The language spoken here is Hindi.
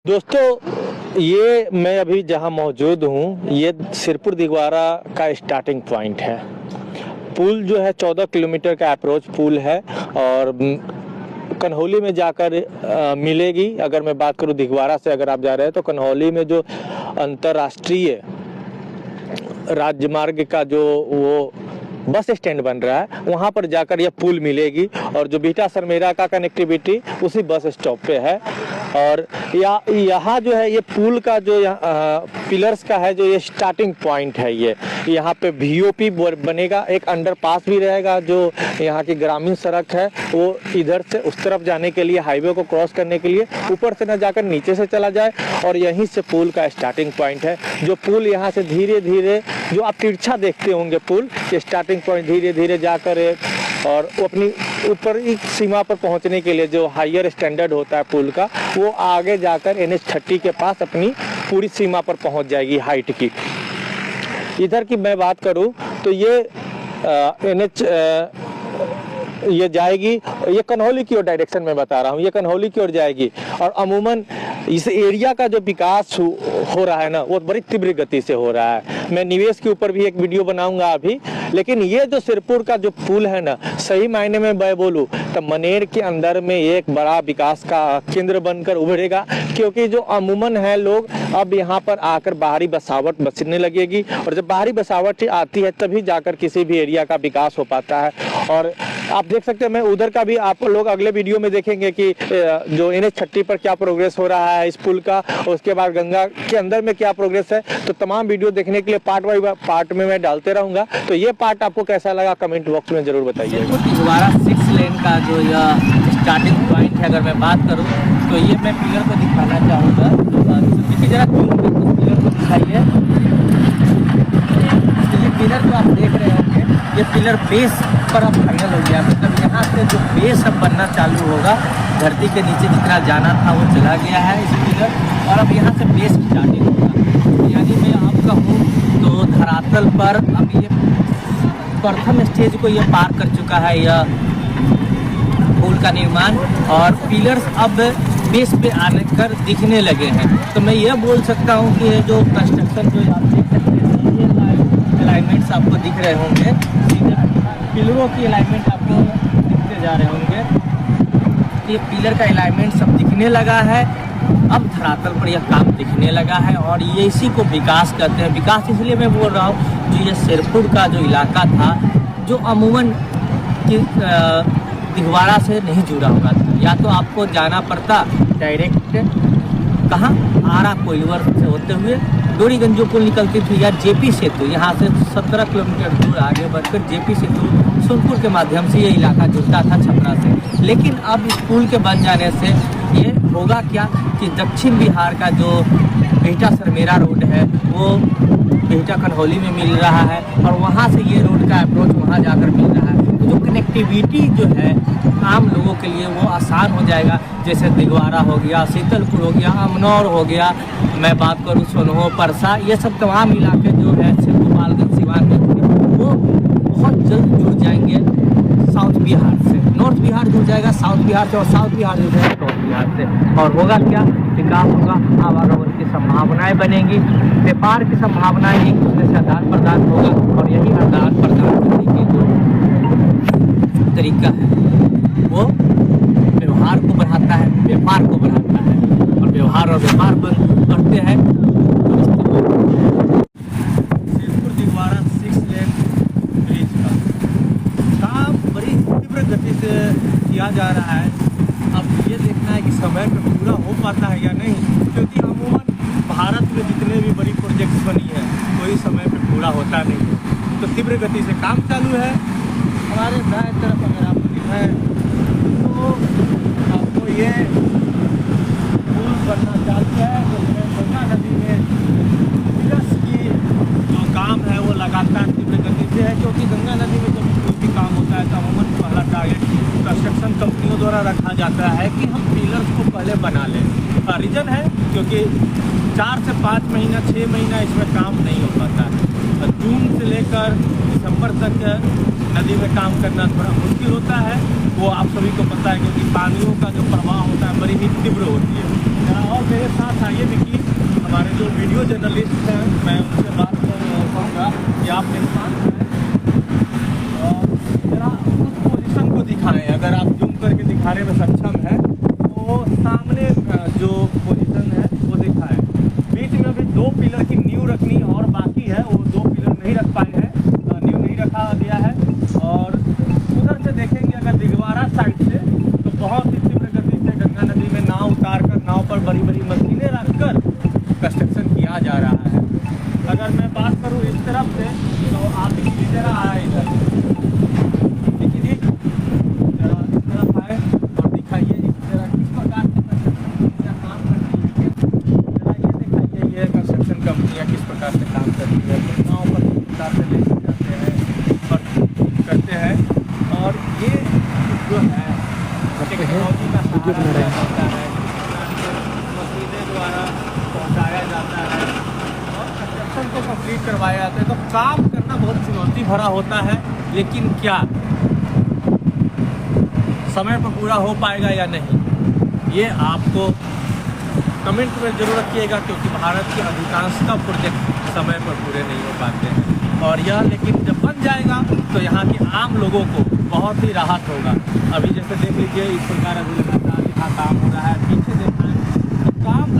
दोस्तों, ये मैं अभी जहां मौजूद हूं, ये सिरपुर दिगवारा का स्टार्टिंग पॉइंट है। पुल जो है 14 किलोमीटर का अप्रोच पुल है और कन्हौली में जाकर मिलेगी। अगर मैं बात करूं दिगवारा से अगर आप जा रहे हैं तो कन्हौली में जो अंतर्राष्ट्रीय राजमार्ग का जो वो बस स्टैंड बन रहा है, वहाँ पर जाकर यह पुल मिलेगी और जो बिहटा सरमेरा का कनेक्टिविटी उसी बस स्टॉप पे है। और यहाँ जो है ये पुल का जो पिलर्स का है, जो ये स्टार्टिंग पॉइंट है, ये यहाँ पे VOP बनेगा। एक अंडरपास भी रहेगा। जो यहाँ की ग्रामीण सड़क है वो इधर से उस तरफ जाने के लिए, हाईवे को क्रॉस करने के लिए ऊपर से न जाकर नीचे से चला जाए और यहीं से पुल का स्टार्टिंग पॉइंट है। जो पुल यहाँ से धीरे धीरे, जो आप तिरछा देखते होंगे पुल के स्टार्टिंग पॉइंट, धीरे धीरे जाकर और वो अपनी ऊपर की सीमा पर पहुंचने के लिए जो हायर स्टैंडर्ड होता है पुल का, वो आगे जाकर NH30 के पास अपनी पूरी सीमा पर पहुंच जाएगी हाइट की। इधर की मैं बात करूं तो ये ये जाएगी, ये कन्हौली की ओर डायरेक्शन में बता रहा हूँ, ये कन्हौली की ओर जाएगी। और अमूमन इस एरिया का जो विकास हो रहा है ना, वो बड़ी तीव्र गति से हो रहा है। मैं निवेश के ऊपर भी एक वीडियो बनाऊंगा अभी। लेकिन ये जो सिरपुर का जो पुल है ना, सही मायने में मैं बोलूँ तो मनेर के अंदर में एक बड़ा विकास का केंद्र बनकर उभरेगा। क्योंकि जो अमूमन है लोग अब यहाँ पर आकर बाहरी बसावट बसने लगेगी और जब बाहरी बसावट आती है तभी जाकर किसी भी एरिया का विकास हो पाता है। और आप देख सकते हैं, मैं उधर का भी आप लोग अगले वीडियो में देखेंगे कि जो NH30 पर क्या प्रोग्रेस हो रहा है इस पुल का, उसके बाद गंगा के अंदर में क्या प्रोग्रेस है। तो तमाम वीडियो देखने के लिए पार्ट बाई पार्ट में मैं डालते रहूंगा। तो ये पार्ट आपको कैसा लगा कमेंट बॉक्स में जरूर बताइए। दिगवारा 6 लेन का जो यह स्टार्टिंग पॉइंट है, अगर मैं बात करूँ तो ये मैं पिलर को दिखाना चाहूँगा। जरा पिलर को दिखाइए। ये पिलर जो आप देख रहे होंगे, ये पिलर बेस पर अब फाइनल हो गया। मतलब यहाँ से जो बेस अब बनना चालू होगा, धरती के नीचे जितना जाना था वो चला गया है इस पिलर, और अब यहाँ से बेस स्टार्टिंग होगा। यानी मैं आपका हूँ तो धरातल पर अब ये प्रथम स्टेज को ये पार कर चुका है यह पुल का निर्माण, और पिलर्स अब बेस पे आने कर दिखने लगे हैं। तो मैं ये बोल सकता हूँ कि ये जो कंस्ट्रक्शन जो आप देख सकते हैं, ये अलाइनमेंट्स आपको दिख रहे होंगे, पिलरों की अलाइनमेंट आपको दिखते जा रहे होंगे। ये पिलर का अलाइनमेंट सब दिखने लगा है। अब धरातल पर यह काम दिखने लगा है और ये इसी को विकास कहते हैं। विकास इसलिए मैं बोल रहा हूँ, जो ये सिरपुर का जो इलाका था, जो अमूमन दिगवारा से नहीं जुड़ा हुआ था, या तो आपको जाना पड़ता डायरेक्ट कहाँ, आरा कोइलवर से होते हुए डोरीगंज जो पुल निकलती थी, या JP सेतु, यहाँ से 17 किलोमीटर दूर आगे बढ़कर JP सेतु सोनपुर के माध्यम से ये इलाका जुड़ता था छपरा से। लेकिन अब इस पुल के बन जाने से ये होगा क्या कि दक्षिण बिहार का जो बिहटा सरमेरा रोड है वो बिहटा कन्हौली में मिल रहा है, और वहाँ से ये रोड का अप्रोच वहाँ जाकर मिल रहा है। तो जो कनेक्टिविटी जो है आम लोगों के लिए वो आसान हो जाएगा। जैसे दिगवारा हो गया, शीतलपुर हो गया, अमनौर हो गया, मैं बात करूँ सोनहो, परसा, ये सब तमाम इलाके जो है गोपालगंज सिवान में वो बहुत जल्द जुड़ जाएंगे साउथ बिहार से। नॉर्थ बिहार जुड़ जाएगा साउथ बिहार से, और साउथ बिहार जुड़ जाएगा नॉर्थ बिहार से। और होगा क्या, विकास होगा, आवागमन की संभावनाएं बनेंगी, व्यापार की संभावनाएं एक दूसरे से आदान प्रदान होगा, और यही आदान प्रदान करने के जो तरीका है वो व्यवहार को बढ़ाता है, व्यापार को बढ़ाता है, और व्यवहार और व्यापार बढ़ते हैं। सिरपुर दिगवारा 6 लेन ब्रिज का काम बड़ी तीव्र गति से किया जा रहा है। अब ये देखना है कि समय पर पूरा हो पाता है या नहीं, क्योंकि अमूमन भारत में जितने भी बड़ी प्रोजेक्ट्स बनी है कोई समय पर पूरा होता नहीं है। तो तीव्र गति से काम चालू है। हमारे दाएं तरफ अगर आप दिखाएं तो आपको ये पुल बनना चालू है। तो गंगा नदी में पिलर्स की जो काम है वो लगातार तीव्र गति से है, क्योंकि गंगा नदी में जब कोई भी काम होता है तो अमूमन पहला टारगेट कंस्ट्रक्शन कंपनियों द्वारा रखा जाता है कि हम पिलर्स को पहले बना लें। रीज़न है क्योंकि 4 से 5 महीना 6 महीना इसमें काम नहीं हो पाता है। जून से लेकर दिसंबर तक नदी में काम करना थोड़ा मुश्किल होता है, वो आप सभी को पता है, क्योंकि पानियों का जो प्रवाह होता है बड़ी ही तीव्र होती है। और मेरे साथ जो वीडियो जर्नलिस्ट हैं मैं उनसे बात करूँगा कि आप मेरे साथ जरा उस पोजीशन को दिखाएं। अगर आप जूम करके दिखाने में सक्षम है तो सामने जो पोजीशन है वो दिखाएं। बीच में अभी 2 पिलर की नींव रखनी और बाकी है, वो 2 पिलर नहीं रख पाए हैं, नींव नहीं रखा गया है। और उधर से देखेंगे अगर दिगवारा साइड से तो बहुत ही तीव्र गति से गंगा नदी में नाव उतारकर नाव पर बड़ी बड़ी मशीनें रखकर कंस्ट्रक्शन किया जा रहा है। अगर मैं बात करूँ इस तरफ से तो आप इसी जरा आए इधर, देखिए जरा इस तरफ आए और दिखाइए इस तरह किस प्रकार से कंस्ट्रक्शन काम करती है। जरा ये दिखाइए ये कंस्ट्रक्शन कंपनियाँ किस प्रकार से काम करती है, नाव पर किस प्रकार से ले जाते हैं पर करते हैं। और ये जो है टेक्नोलॉजी का सहारा होता है, मशीनें द्वारा पहुँचाया जाता है और कंस्ट्रक्शन को कंप्लीट करवाया जाता है। तो काम करना बहुत चुनौती भरा होता है, लेकिन क्या समय पर पूरा हो पाएगा या नहीं ये आपको कमेंट में जरूर रखिएगा, क्योंकि भारत के अधिकांशतः प्रोजेक्ट समय पर पूरे नहीं हो पाते हैं। और यह लेकिन जब बन जाएगा तो यहाँ के आम लोगों को बहुत ही राहत होगा। अभी जैसे देख लीजिए इस प्रकार अभी लगातार यहाँ काम हो रहा है, पीछे देखना है तो काम